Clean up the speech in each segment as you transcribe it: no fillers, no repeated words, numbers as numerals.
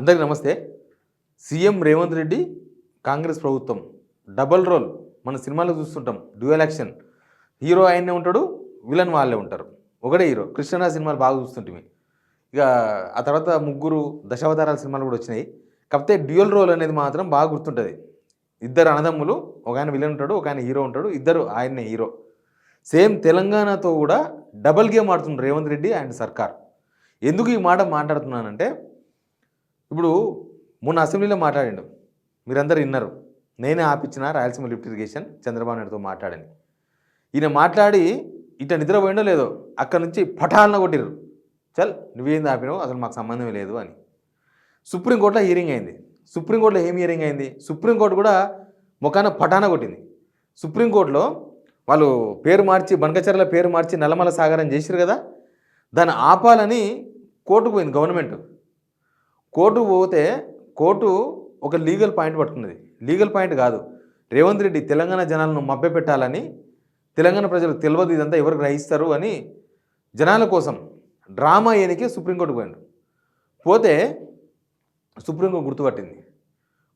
అందరికీ నమస్తే. సీఎం రేవంత్ రెడ్డి కాంగ్రెస్ ప్రభుత్వం డబల్ రోల్ మన సినిమాలో చూస్తుంటాం. Dual action. హీరో ఆయనే ఉంటాడు, విలన్ వాళ్ళే ఉంటారు. ఒకటే హీరో. కృష్ణరాజు సినిమాలు బాగా చూస్తుంటే ఇక ఆ తర్వాత ముగ్గురు దశావతారాల సినిమాలు కూడా వచ్చినాయి. కాకపోతే డ్యూయల్ రోల్ అనేది మాత్రం బాగా గుర్తుంటుంది. ఇద్దరు అన్నదమ్ములు, ఒక ఆయన విలన్ ఉంటాడు, ఒక ఆయన హీరో ఉంటాడు, ఇద్దరు ఆయనే హీరో. సేమ్ తెలంగాణతో కూడా డబల్ గేమ్ ఆడుతున్నారు రేవంత్ రెడ్డి అండ్ సర్కార్. ఎందుకు ఈ మాట మాట్లాడుతున్నానంటే, ఇప్పుడు మొన్న అసెంబ్లీలో మాట్లాడిండు, మీరందరూ విన్నారు. నేనే ఆపించిన రాయలసీమ లిఫ్ట్ ఇరిగేషన్ చంద్రబాబు నాయుడుతో మాట్లాడని. ఈయన మాట్లాడి ఇట్లా నిద్రపోయిండో లేదో అక్కడ నుంచి పఠాలన కొట్టిరు. చల్ నువ్వేంది ఆపినావు, అసలు మాకు సంబంధమే లేదు అని. సుప్రీంకోర్టులో హియరింగ్ అయింది. సుప్రీంకోర్టులో ఏం హియరింగ్ అయింది? సుప్రీంకోర్టు కూడా ముఖాన పఠాన కొట్టింది. సుప్రీంకోర్టులో వాళ్ళు పేరు మార్చి, బనకచర్ల పేరు మార్చి నల్లమల సాగర్ అని చేసిరు కదా, దాన్ని ఆపాలని కోర్టుకు పోయింది గవర్నమెంట్. కోర్టుకు పోతే కోర్టు ఒక లీగల్ పాయింట్ పట్టుకున్నది. లీగల్ పాయింట్ కాదు, రేవంత్ రెడ్డి తెలంగాణ జనాలను మభ్యపెట్టాలని, తెలంగాణ ప్రజలకు తెలియదు ఇదంతా ఎవరు గ్రహిస్తారు అని జనాల కోసం డ్రామా ఏనికి సుప్రీంకోర్టుకు పోయిండు. పోతే సుప్రీంకోర్టు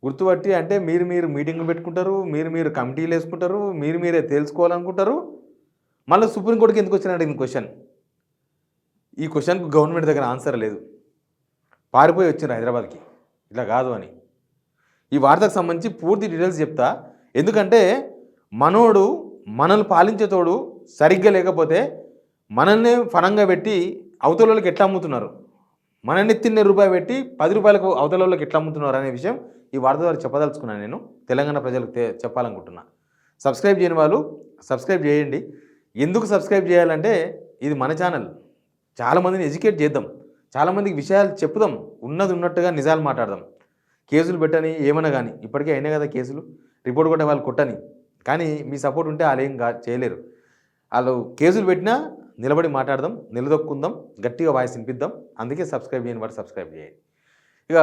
గుర్తుపట్టి అంటే మీరు మీటింగ్లు పెట్టుకుంటారు, మీరు కమిటీలు వేసుకుంటారు, మీరే తెలుసుకోవాలనుకుంటారు. మళ్ళీ సుప్రీంకోర్టుకి ఎందుకు వచ్చినాడు ఈ క్వశ్చన్? ఈ క్వశ్చన్కు గవర్నమెంట్ దగ్గర ఆన్సర్ లేదు. పారిపోయి వచ్చిండ్రు హైదరాబాద్కి, ఇట్లా కాదు అని. ఈ వార్తకు సంబంధించి పూర్తి డీటెయిల్స్ చెప్తా. ఎందుకంటే మనల్ని పాలించేతోడు సరిగ్గా లేకపోతే మనల్ని ఫనంగా పెట్టి అవతలకి ఎట్లా అమ్ముతున్నారు, మనల్ని రూపాయి పెట్టి 10 రూపాయలకు అవతలకి ఎట్లా అమ్ముతున్నారు అనే విషయం ఈ వార్త ద్వారా చెప్పదలుచుకున్నాను. నేను తెలంగాణ ప్రజలకు చెప్పాలనుకుంటున్నా. సబ్స్క్రైబ్ చేయని వాళ్ళు సబ్స్క్రైబ్ చేయండి. ఎందుకు సబ్స్క్రైబ్ చేయాలంటే, ఇది మన ఛానల్. చాలామందిని ఎడ్యుకేట్ చేద్దాం, చాలామందికి విషయాలు చెప్పుదాం, ఉన్నది ఉన్నట్టుగా నిజాలు మాట్లాడదాం. కేసులు పెట్టని ఏమన్నా కానీ, ఇప్పటికే అయినా కదా కేసులు, రిపోర్ట్ కొట్టే వాళ్ళు కొట్టని. కానీ మీ సపోర్ట్ ఉంటే వాళ్ళు ఏం చేయలేరు. వాళ్ళు కేసులు పెట్టినా నిలబడి మాట్లాడదాం, నిలదొక్కుందాం, గట్టిగా వాయిస్ వినిపిద్దాం. అందుకే సబ్స్క్రైబ్ చేయని వాడు సబ్స్క్రైబ్ చేయండి. ఇక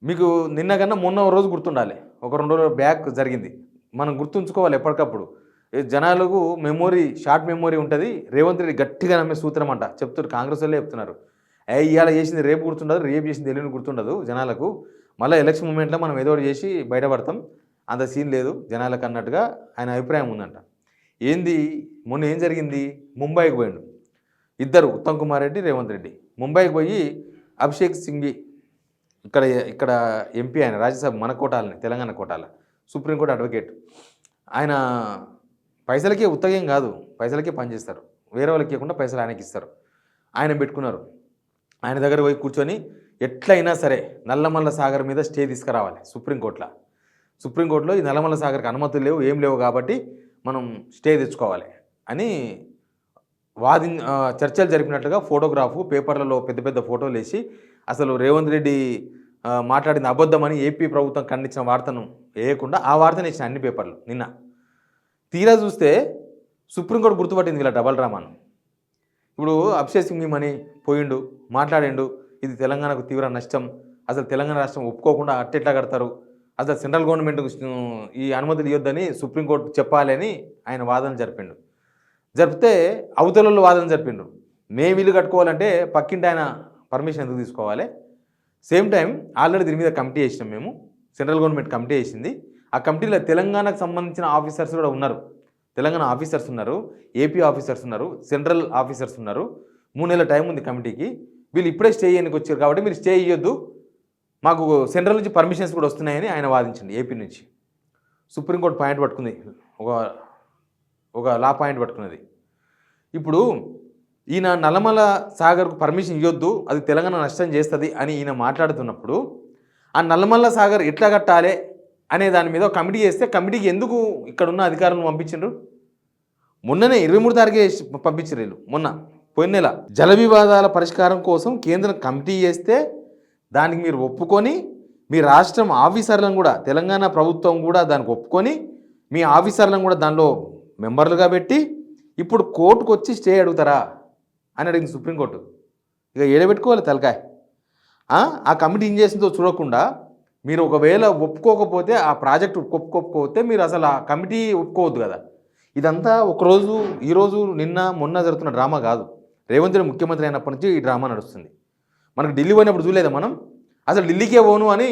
మీకు నిన్న కన్నా మొన్న రోజు గుర్తుండాలి, ఒక 2 రోజుల బ్యాక్ జరిగింది. మనం గుర్తుంచుకోవాలి ఎప్పటికప్పుడు. జనాలకు షార్ట్ మెమొరీ ఉంటుంది. రేవంత్ రెడ్డి గట్టిగా నమ్మే సూత్రం అంట చెప్తారు, కాంగ్రెస్ వాళ్ళే చెప్తున్నారు. ఇవాళ చేసింది రేపు గుర్తుండదు, రేపు చేసింది ఎల్లుండి గుర్తుండదు జనాలకు. మళ్ళీ ఎలక్షన్ మూమెంట్లో మనం ఏదో చేసి బయటపడతాం, అంత సీన్ లేదు జనాలకు అన్నట్టుగా ఆయన అభిప్రాయం ఉందంట. ఏంది మొన్న ఏం జరిగింది? ముంబైకి పోయిండు ఇద్దరు, ఉత్తమ్ కుమార్ రెడ్డి, రేవంత్ రెడ్డి. ముంబైకి పోయి అభిషేక్ సింఘ్వి, ఇక్కడ ఎంపీ, ఆయన రాజ్యసభ మన కోటాలని, తెలంగాణ కోటాల సుప్రీంకోర్టు అడ్వకేట్. ఆయన పైసలకే ఉత్తగేం కాదు, పైసలకే పనిచేస్తారు. వేరే వాళ్ళకి ఇవ్వకుండా పైసలు ఆయనకి ఇస్తారు. ఆయన పెట్టుకున్నారు. ఆయన దగ్గర పోయి కూర్చొని ఎట్లయినా సరే నల్లమల్ల సాగర్ మీద స్టే తీసుకురావాలి సుప్రీంకోర్టులో. ఈ నల్లమల్ల సాగర్కి అనుమతులు లేవు, ఏం లేవు, కాబట్టి మనం స్టే తెచ్చుకోవాలి అని చర్చలు జరిపినట్లుగా ఫోటోగ్రాఫు పేపర్లలో పెద్ద పెద్ద ఫోటోలు వేసి, అసలు రేవంత్ రెడ్డి మాట్లాడిన అబద్ధమని ఏపీ ప్రభుత్వం ఖండించిన వార్తను వేయకుండా ఆ వార్తను ఇచ్చిన అన్ని పేపర్లు. నిన్న తీరా చూస్తే సుప్రీంకోర్టు గుర్తుపట్టింది వీళ్ళ డబల్ డ్రామాను. ఇప్పుడు అభిషేక్ సింఘ్వి మని పోయిండు, మాట్లాడిండు, ఇది తెలంగాణకు తీవ్ర నష్టం, అసలు తెలంగాణ రాష్ట్రం ఒప్పుకోకుండా అట్టెట్లా కడతారు, అసలు సెంట్రల్ గవర్నమెంట్ ఈ అనుమతులు ఇవ్వద్దని సుప్రీంకోర్టు చెప్పాలి అని ఆయన వాదన జరిపితే అవతలలో వాదన జరిపిండు. మేము ఇల్లు కట్టుకోవాలంటే పక్కింటి ఆయన పర్మిషన్ ఎందుకు తీసుకోవాలి? సేమ్ టైం ఆల్రెడీ దీని మీద కమిటీ చేసినాం మేము, సెంట్రల్ గవర్నమెంట్ కమిటీ చేసింది. ఆ కమిటీలో తెలంగాణకు సంబంధించిన ఆఫీసర్స్ కూడా ఉన్నారు. తెలంగాణ ఆఫీసర్స్ ఉన్నారు, ఏపీ ఆఫీసర్స్ ఉన్నారు, సెంట్రల్ ఆఫీసర్స్ ఉన్నారు. 3 నెలల టైం ఉంది కమిటీకి. వీళ్ళు ఇప్పుడే స్టే చేయడానికి వచ్చారు కాబట్టి మీరు స్టే ఇవ్వద్దు, మాకు సెంట్రల్ నుంచి పర్మిషన్స్ కూడా వస్తున్నాయని ఆయన వాదించండి. ఏపీ నుంచి సుప్రీంకోర్టు పాయింట్ పట్టుకుంది, ఒక లా పాయింట్ పట్టుకున్నది. ఇప్పుడు ఈయన నల్లమల సాగర్కు పర్మిషన్ ఇవ్వద్దు, అది తెలంగాణ నష్టం చేస్తుంది అని ఈయన మాట్లాడుతున్నప్పుడు, ఆ నల్లమల్ల సాగర్ ఎట్లా కట్టాలి అనే దాని మీద ఒక కమిటీ చేస్తే, కమిటీకి ఎందుకు ఇక్కడున్న అధికారులను పంపించిండ్రు? మొన్ననే 23 తారీఖే పంపించారు వీళ్ళు. పోయిన నెల జల వివాదాల పరిష్కారం కోసం కేంద్రం కమిటీ చేస్తే దానికి మీరు ఒప్పుకొని, మీ రాష్ట్రం ఆఫీసర్లను కూడా, తెలంగాణ ప్రభుత్వం కూడా దానికి ఒప్పుకొని, మీ ఆఫీసర్లను కూడా దానిలో మెంబర్లుగా పెట్టి ఇప్పుడు కోర్టుకు వచ్చి స్టే అడుగుతారా అని అడిగింది సుప్రీంకోర్టు. ఇక ఏడబెట్టుకోవాలి తలకాయ. ఆ కమిటీ ఏం చేసిందో చూడకుండా, మీరు ఒకవేళ ఒప్పుకోకపోతే, ఆ ప్రాజెక్టు ఒప్పుకోకపోతే మీరు అసలు ఆ కమిటీ ఒప్పుకోవద్దు కదా. ఇదంతా ఒకరోజు, ఈరోజు, నిన్న, మొన్న జరుగుతున్న డ్రామా కాదు. రేవంత్ రెడ్డి ముఖ్యమంత్రి అయినప్పటి నుంచి ఈ డ్రామా నడుస్తుంది. మనకు ఢిల్లీ పోయినప్పుడు చూడలేదా మనం? అసలు ఢిల్లీకే పోను అని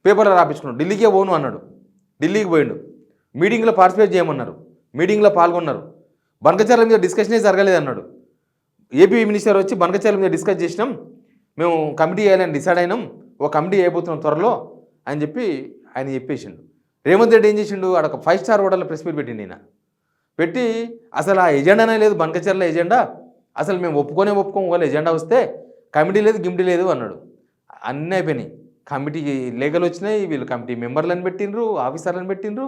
పేపర్లో రాపించుకున్నాడు. ఢిల్లీకే పోను అన్నాడు. ఢిల్లీకి పోయిండు. మీటింగ్లో పార్టిసిపేట్ చేయమన్నారు. మీటింగ్లో పాల్గొన్నారు. బనకచర్ల మీద డిస్కషనే జరగలేదు అన్నాడు. ఏపీ మినిస్టర్ వచ్చి బనకచర్ల మీద డిస్కస్ చేసినాం, మేము కమిటీ వేయాలని డిసైడ్ అయినాం, ఒక కమిటీ అయిపోతున్నాం త్వరలో అని చెప్పి ఆయన చెప్పేసిండు. రేవంత్ రెడ్డి ఏం చేసిండు, ఆడ ఒక 5 స్టార్ హోటల్లో ప్రెస్ మీట్ పెట్టిండు. ఈయన పెట్టి అసలు ఆ ఎజెండానే లేదు బనకచర్ల ఎజెండా, అసలు మేము ఒప్పుకోము, వాళ్ళ ఎజెండా వస్తే కమిటీ లేదు గిమిటీ లేదు అన్నాడు. అన్నీ అయిపోయినాయి. కమిటీకి లేఖలు వచ్చినాయి, వీళ్ళు కమిటీ మెంబర్లను పెట్టిండ్రు, ఆఫీసర్లను పెట్టిండ్రు.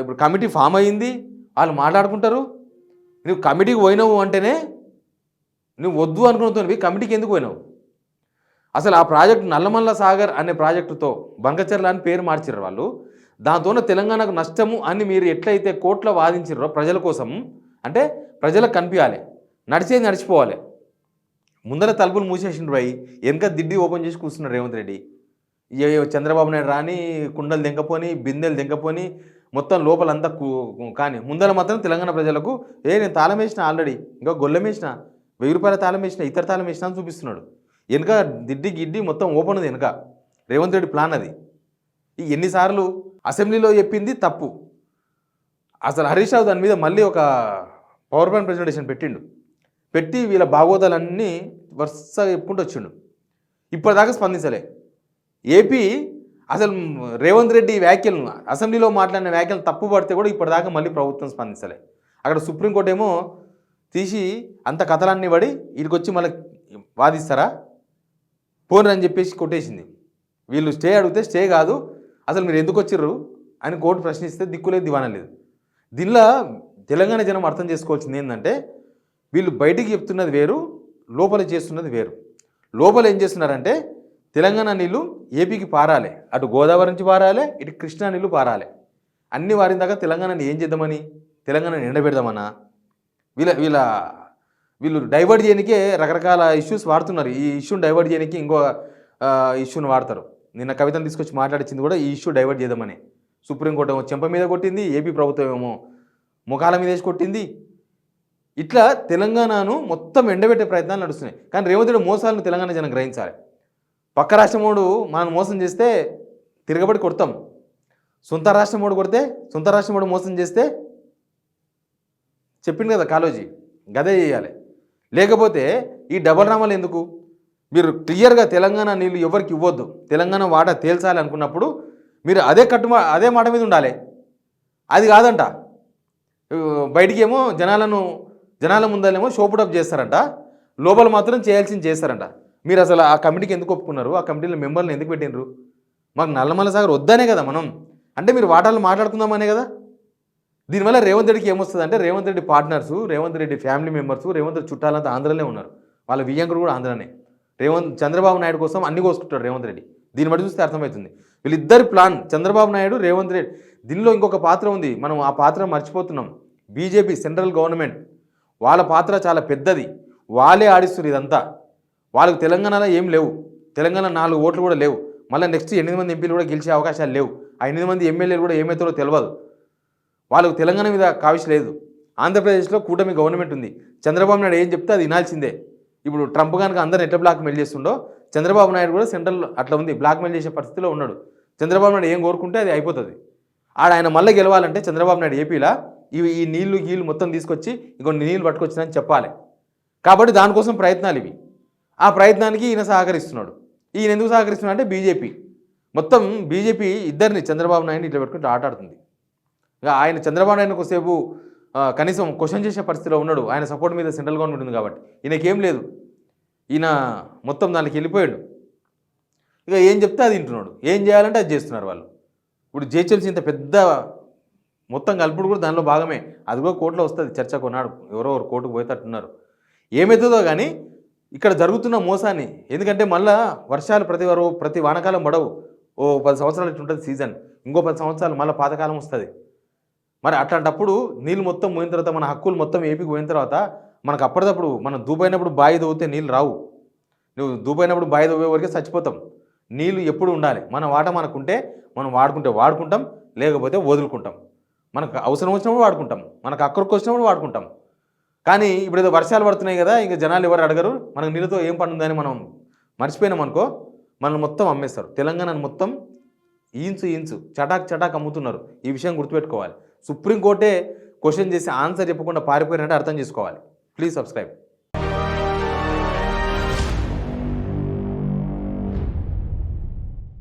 ఇప్పుడు కమిటీ ఫామ్ అయ్యింది, వాళ్ళు మాట్లాడుకుంటారు. నువ్వు కమిటీకి పోయినావు అంటేనే నువ్వు వద్దు అనుకున్నవి కమిటీకి ఎందుకు పోయినావు? అసలు ఆ ప్రాజెక్టు నల్లమల్ల సాగర్ అనే ప్రాజెక్టుతో బంకచర్ల అని పేరు మార్చారు వాళ్ళు. దాంతో తెలంగాణకు నష్టము అని మీరు ఎట్లయితే కోర్టులో వాదించారో ప్రజల కోసం, అంటే ప్రజలకు కనిపించాలి, నడిచేది నడిచిపోవాలి. ముందర తలుపులు మూసేసిండ్రు పోయి వెనక దిడ్డి ఓపెన్ చేసి కూర్చున్నాడు రేవంత్ రెడ్డి. చంద్రబాబు నాయుడు రాని కుండలు దెంకపోని బిందెలు దెంకపోని మొత్తం లోపలంతా కానీ ముందర మాత్రం తెలంగాణ ప్రజలకు నేను తాళం వేసిన, ఆల్రెడీ ఇంకా గొల్లెం వేసిన, 1000 రూపాయల తాళం వేసిన, ఇతర తాళం వేసిన అని చూపిస్తున్నాడు. వెనక దిడ్డి గిడ్డి మొత్తం ఓపెన్ ఉంది వెనక. రేవంత్ రెడ్డి ప్లాన్ అది. ఎన్నిసార్లు అసెంబ్లీలో చెప్పింది తప్పు. అసలు హరీష్ రావు దాని మీద మళ్ళీ ఒక పవర్ పాయింట్ ప్రెజెంటేషన్ పెట్టి వీళ్ళ భాగోతాలన్నీ వరుసగా చెప్పుకుంటూ వచ్చిండు. ఇప్పటిదాకా స్పందించలే. ఏపీ అసలు రేవంత్ రెడ్డి వ్యాఖ్యలను, అసెంబ్లీలో మాట్లాడిన వ్యాఖ్యలు తప్పు పడితే కూడా ఇప్పటిదాకా మళ్ళీ ప్రభుత్వం స్పందించలే. అక్కడ సుప్రీంకోర్టు ఏమో తీసి అంత కథలన్నీ పడి వీడికొచ్చి మళ్ళీ వాదిస్తారా పోను అని చెప్పేసి కొట్టేసింది. వీళ్ళు స్టే అడిగితే స్టే కాదు, అసలు మీరు ఎందుకు వచ్చిర్రు అని కోర్టు ప్రశ్నిస్తే దిక్కులేదు దివానా లేదు. దీనిలో తెలంగాణ జనం అర్థం చేసుకోవాల్సింది ఏంటంటే, వీళ్ళు బయటికి చెప్తున్నది వేరు, లోపల చేస్తున్నది వేరు. లోపల ఏం చేస్తున్నారంటే తెలంగాణ నీళ్ళు ఏపీకి పారాలి, అటు గోదావరి నుంచి పారాలి, ఇటు కృష్ణా నీళ్ళు పారాలి. అన్ని వారిన దాకా తెలంగాణని ఏం చేద్దామని, తెలంగాణని ఎండబెడదామన్నా, వీళ్ళు డైవర్ట్ చేయడానికే రకరకాల ఇష్యూస్ వాడుతున్నారు. ఈ ఇష్యూని డైవర్ట్ చేయడానికి ఇంకో ఇష్యూని వాడతారు. నిన్న కవితను తీసుకొచ్చి మాట్లాడించింది కూడా ఈ ఇష్యూ డైవర్ట్ చేద్దామని. సుప్రీంకోర్టు ఏమో చెంప మీద కొట్టింది, ఏపీ ప్రభుత్వం ఏమో ముఖాల మీద వేసి కొట్టింది. ఇట్లా తెలంగాణను మొత్తం ఎండబెట్టే ప్రయత్నాలు నడుస్తున్నాయి. కానీ రేవంత్ రెడ్డి మోసాలను తెలంగాణ జనం గ్రహించాలి. పక్క రాష్ట్రమోడు మనం మోసం చేస్తే తిరగబడి కొడతాం, సొంత రాష్ట్రమోడు కొడితే, సొంత రాష్ట్రమోడు మోసం చేస్తే చెప్పింది కదా కాలోజీ, గదే చేయాలి. లేకపోతే ఈ డబల్ రామాలు ఎందుకు? మీరు క్లియర్గా తెలంగాణ నీళ్ళు ఎవరికి ఇవ్వద్దు, తెలంగాణ వాటా తేల్చాలి అనుకున్నప్పుడు మీరు అదే మాట మీద ఉండాలి. అది కాదంట, బయటికి ఏమో జనాల ముందరేమో షోపుడప్ చేస్తారంట, లోపల మాత్రం చేయాల్సింది చేస్తారంట. మీరు అసలు ఆ కమిటీకి ఎందుకు ఒప్పుకున్నారు? ఆ కమిటీలో మెంబర్లను ఎందుకు పెట్టినరు? మాకు నల్లమల్ల సాగర్ వద్దనే కదా మనం, అంటే మీరు వాటాలు మాట్లాడుకుందామనే కదా. దీనివల్ల రేవంత్ రెడ్డికి ఏమొస్తుంది అంటే, Revanth Reddy partners, Revanth Reddy family members, Revanth Reddy చుట్టాలంతా ఆంధ్రలోనే ఉన్నారు, వాళ్ళ వియ్యంకుడు కూడా ఆంధ్రనే. చంద్రబాబు నాయుడు కోసం అన్ని కోసుకుంటాడు రేవంత్ రెడ్డి. దీన్ని బట్టి చూస్తే అర్థమవుతుంది వీళ్ళిద్దరి ప్లాన్, చంద్రబాబు నాయుడు, రేవంత్ రెడ్డి. దీనిలో ఇంకొక పాత్ర ఉంది, మనం ఆ పాత్ర మర్చిపోతున్నాం. బీజేపీ సెంట్రల్ గవర్నమెంట్ వాళ్ళ పాత్ర చాలా పెద్దది. వాళ్ళే ఆడిస్తున్నారు ఇదంతా. వాళ్ళకి తెలంగాణలో ఏం లేవు, తెలంగాణ 4 ఓట్లు కూడా లేవు. మళ్ళీ నెక్స్ట్ 8 మంది ఎంపీలు కూడా గెలిచే అవకాశాలు లేవు. ఆ 8 మంది ఎమ్మెల్యేలు కూడా ఏమవుతారో తెలియదు. వాళ్ళకు తెలంగాణ మీద కావిష్ లేదు. ఆంధ్రప్రదేశ్లో కూటమి గవర్నమెంట్ ఉంది. చంద్రబాబు నాయుడు ఏం చెప్తే అది వినాల్సిందే. ఇప్పుడు ట్రంప్ కనుక అందరిని ఎట్లా బ్లాక్మెయిల్ చేస్తుండో, చంద్రబాబు నాయుడు కూడా సెంట్రల్ అట్లా ఉంది, బ్లాక్మెయిల్ చేసే పరిస్థితిలో ఉన్నాడు. చంద్రబాబు నాయుడు ఏం కోరుకుంటే అది అయిపోతుంది. ఆయన మళ్ళీ గెలవాలంటే చంద్రబాబు నాయుడు ఏపీలో ఈ నీళ్లు మొత్తం తీసుకొచ్చి ఇంకొన్ని నీళ్ళు పట్టుకొచ్చిందని చెప్పాలి. కాబట్టి దానికోసం ప్రయత్నాలు ఇవి. ఆ ప్రయత్నానికి ఈయన సహకరిస్తున్నాడు. ఈయన ఎందుకు సహకరిస్తున్నాడు అంటే బీజేపీ ఇద్దరిని చంద్రబాబు నాయుడిని ఇట్లా పెట్టుకుంటూ ఆటాడుతుంది. ఇక ఆయన చంద్రబాబు నాయుడు కొద్దిసేపు కనీసం క్వశ్చన్ చేసే పరిస్థితిలో ఉన్నాడు. ఆయన సపోర్ట్ మీద సెంట్రల్ గవర్నమెంట్ ఉంది కాబట్టి ఈయనకేం లేదు, ఈయన మొత్తం దానికి వెళ్ళిపోయాడు. ఇక ఏం చెప్తే అది వింటున్నాడు, ఏం చేయాలంటే అది చేస్తున్నారు వాళ్ళు. ఇప్పుడు జేహెచ్ఎల్సీ ఇంత పెద్ద మొత్తం కలుపుడు కూడా దానిలో భాగమే. అది కూడా కోర్టులో వస్తుంది చర్చ, కొన్నాడు ఎవరో కోర్టుకు పోయేటట్టున్నారు. ఏమవుతుందో కానీ ఇక్కడ జరుగుతున్న మోసాన్ని, ఎందుకంటే మళ్ళీ వర్షాలు ప్రతి వానకాలం పడవు. ఓ 10 సంవత్సరాలు ఇట్లా ఉంటుంది సీజన్, ఇంకో 10 సంవత్సరాలు మళ్ళీ పాతకాలం వస్తుంది. మరి అట్లాంటప్పుడు నీళ్ళు మొత్తం పోయిన తర్వాత, మన హక్కులు మొత్తం ఏపీకి పోయిన తర్వాత, మనకు అప్పటిదప్పుడు మనం దూపైనప్పుడు బావి తవ్వితే నీళ్ళు రావు. నువ్వు దూపైనప్పుడు బావి తవ్వే వరకే చచ్చిపోతాం. నీళ్ళు ఎప్పుడు ఉండాలి, మన వాట మనకుంటే మనం వాడుకుంటాం, లేకపోతే వదులుకుంటాం. మనకు అవసరం వచ్చినప్పుడు వాడుకుంటాం, మనకు అక్కడికి వచ్చినప్పుడు వాడుకుంటాం. కానీ ఇప్పుడు ఏదో వర్షాలు పడుతున్నాయి కదా, ఇంకా జనాలు ఎవరు అడగరు, మనకు నీళ్ళతో ఏం పని ఉందని మనం మర్చిపోయినాం అనుకో మనల్ని మొత్తం అమ్మేస్తారు. తెలంగాణను మొత్తం ఇంచు చటాక్ అమ్ముతున్నారు. ఈ విషయం గుర్తుపెట్టుకోవాలి. సుప్రీంకోర్టే క్వశ్చన్ చేసి ఆన్సర్ చెప్పకుండా పారిపోయినట్టు అర్థం చేసుకోవాలి. Please subscribe.